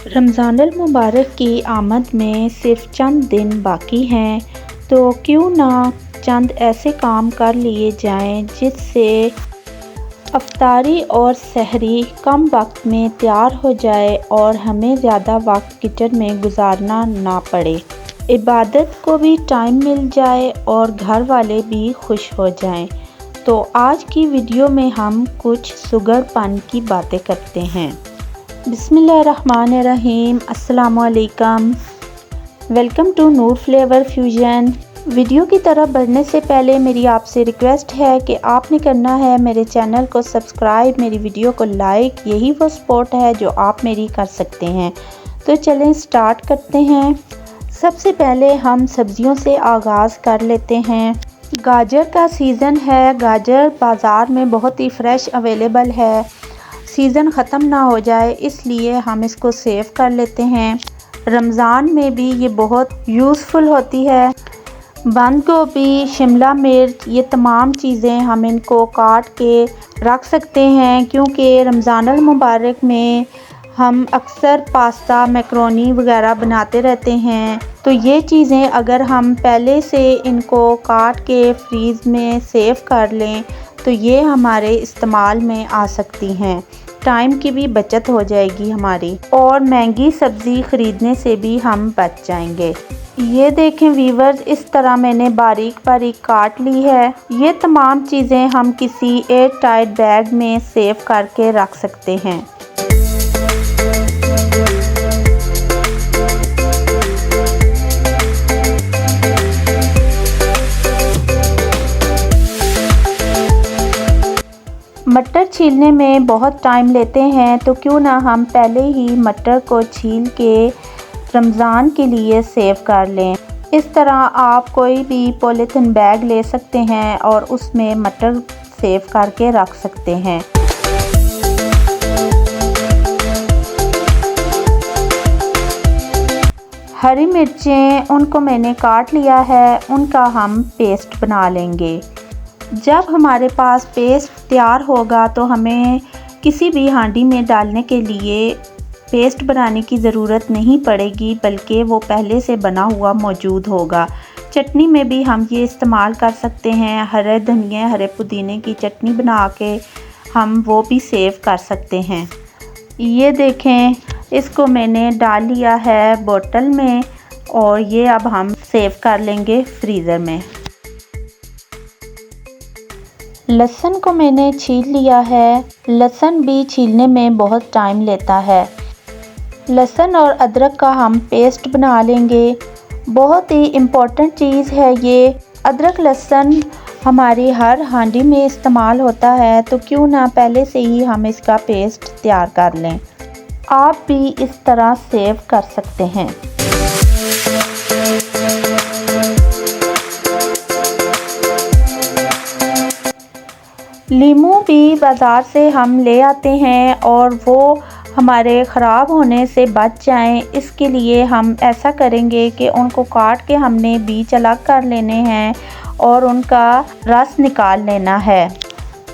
रमज़ानुल मुबारक की आमद में सिर्फ चंद दिन बाकी हैं, तो क्यों ना चंद ऐसे काम कर लिए जाएं जिससे अफ्तारी और सहरी कम वक्त में तैयार हो जाए और हमें ज़्यादा वक्त किचन में गुजारना ना पड़े, इबादत को भी टाइम मिल जाए और घर वाले भी खुश हो जाएं। तो आज की वीडियो में हम कुछ सुगड़पन की बातें करते हैं। बिस्मिल्लाहिर्रहमानिर्रहीम, अस्सलामुअलैकुम। Welcome to Noor flavour fusion. Video की तरफ बढ़ने से पहले मेरी आपसे रिक्वेस्ट है कि आपने करना है मेरे चैनल को सब्सक्राइब, मेरी वीडियो को लाइक, यही वो सपोर्ट है जो आप मेरी कर सकते हैं। तो चलें स्टार्ट करते हैं। सबसे पहले हम सब्जियों से आगाज़ कर लेते हैं। गाजर का सीज़न है। गाजर बाज़ार में बहुत ही फ्रेश अवेलेबल है। सीज़न ख़त्म ना हो जाए इसलिए हम इसको सेव कर लेते हैं। रमज़ान में भी ये बहुत यूज़फुल होती है। बंद गोभी, शिमला मिर्च, ये तमाम चीज़ें हम इनको काट के रख सकते हैं, क्योंकि रमज़ानुल मुबारक में हम अक्सर पास्ता, मैकरोनी वगैरह बनाते रहते हैं। तो ये चीज़ें अगर हम पहले से इनको काट के फ्रीज़ में सेव कर लें तो ये हमारे इस्तेमाल में आ सकती हैं। टाइम की भी बचत हो जाएगी हमारी, और महंगी सब्ज़ी ख़रीदने से भी हम बच जाएंगे। ये देखें वीवर्स, इस तरह मैंने बारीक बारीक काट ली है। ये तमाम चीज़ें हम किसी एयर टाइट बैग में सेव करके रख सकते हैं। मटर छीलने में बहुत टाइम लेते हैं, तो क्यों ना हम पहले ही मटर को छील के रमज़ान के लिए सेव कर लें। इस तरह आप कोई भी पॉलीथिन बैग ले सकते हैं और उसमें मटर सेव करके रख सकते हैं। हरी मिर्चें, उनको मैंने काट लिया है, उनका हम पेस्ट बना लेंगे। जब हमारे पास पेस्ट तैयार होगा तो हमें किसी भी हांडी में डालने के लिए पेस्ट बनाने की ज़रूरत नहीं पड़ेगी, बल्कि वो पहले से बना हुआ मौजूद होगा। चटनी में भी हम ये इस्तेमाल कर सकते हैं। हरे धनिया, हरे पुदीने की चटनी बना के हम वो भी सेव कर सकते हैं। ये देखें, इसको मैंने डाल लिया है बोतल में और ये अब हम सेव कर लेंगे फ्रीज़र में। लहसुन को मैंने छील लिया है। लहसुन भी छीलने में बहुत टाइम लेता है। लहसुन और अदरक का हम पेस्ट बना लेंगे। बहुत ही इम्पोर्टेंट चीज़ है ये। अदरक लहसुन हमारी हर हांडी में इस्तेमाल होता है, तो क्यों ना पहले से ही हम इसका पेस्ट तैयार कर लें। आप भी इस तरह सेव कर सकते हैं। लीमू भी बाज़ार से हम ले आते हैं और वो हमारे ख़राब होने से बच जाएं, इसके लिए हम ऐसा करेंगे कि उनको काट के हमने बीज अलग कर लेने हैं और उनका रस निकाल लेना है।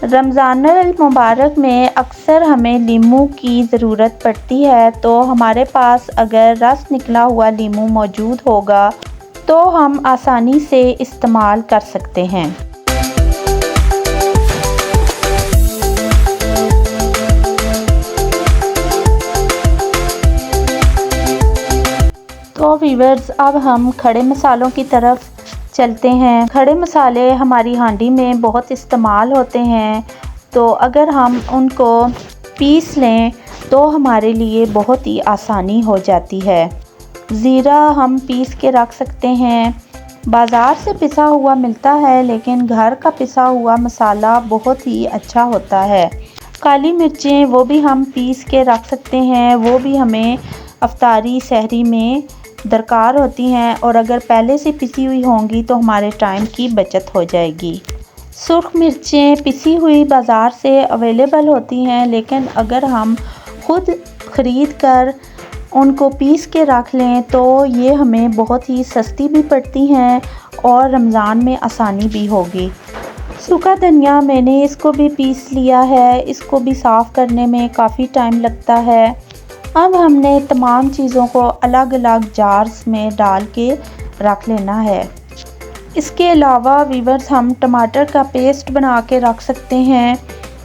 रमज़ानुल मुबारक में अक्सर हमें लीमू की ज़रूरत पड़ती है, तो हमारे पास अगर रस निकला हुआ लीमू मौजूद होगा तो हम आसानी से इस्तेमाल कर सकते हैं। तो व्यूअर्स, अब हम खड़े मसालों की तरफ चलते हैं। खड़े मसाले हमारी हांडी में बहुत इस्तेमाल होते हैं, तो अगर हम उनको पीस लें तो हमारे लिए बहुत ही आसानी हो जाती है। ज़ीरा हम पीस के रख सकते हैं। बाज़ार से पिसा हुआ मिलता है, लेकिन घर का पिसा हुआ मसाला बहुत ही अच्छा होता है। काली मिर्चें, वो भी हम पीस के रख सकते हैं। वो भी हमें अफ्तारी, सहरी में दरकार होती हैं, और अगर पहले से पिसी हुई होंगी तो हमारे टाइम की बचत हो जाएगी। सुर्ख मिर्चें पिसी हुई बाज़ार से अवेलेबल होती हैं, लेकिन अगर हम खुद ख़रीद कर उनको पीस के रख लें तो ये हमें बहुत ही सस्ती भी पड़ती हैं और रमज़ान में आसानी भी होगी। सूखा धनिया, मैंने इसको भी पीस लिया है। इसको भी साफ़ करने में काफ़ी टाइम लगता है। अब हमने तमाम चीज़ों को अलग अलग जार्स में डाल के रख लेना है। इसके अलावा वीवर्स हम टमाटर का पेस्ट बना के रख सकते हैं,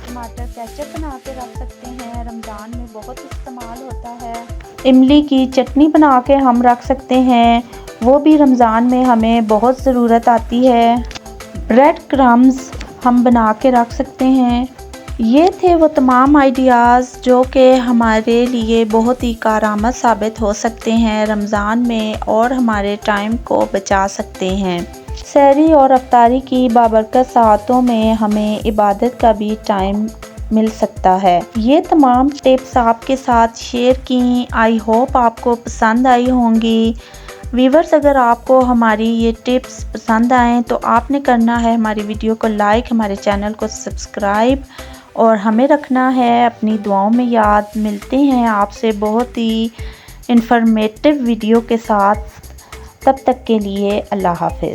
टमाटर केचप बना के रख सकते हैं, रमज़ान में बहुत इस्तेमाल होता है। इमली की चटनी बना के हम रख सकते हैं, वो भी रमज़ान में हमें बहुत ज़रूरत आती है। ब्रेड क्रम्स हम बना के रख सकते हैं। ये थे वो तमाम आइडियाज़ जो कि हमारे लिए बहुत ही कारआमद साबित हो सकते हैं रमज़ान में और हमारे टाइम को बचा सकते हैं। सहरी और अफ्तारी की बाबरकत सातों में हमें इबादत का भी टाइम मिल सकता है। ये तमाम टिप्स आपके साथ शेयर की, आई होप आपको पसंद आई होंगी। वीवर्स, अगर आपको हमारी ये टिप्स पसंद आएँ तो आपने करना है हमारी वीडियो को लाइक, हमारे चैनल को सब्सक्राइब और हमें रखना है अपनी दुआओं में याद। मिलते हैं आपसे बहुत ही इंफॉर्मेटिव वीडियो के साथ, तब तक के लिए अल्लाह हाफ़िज़।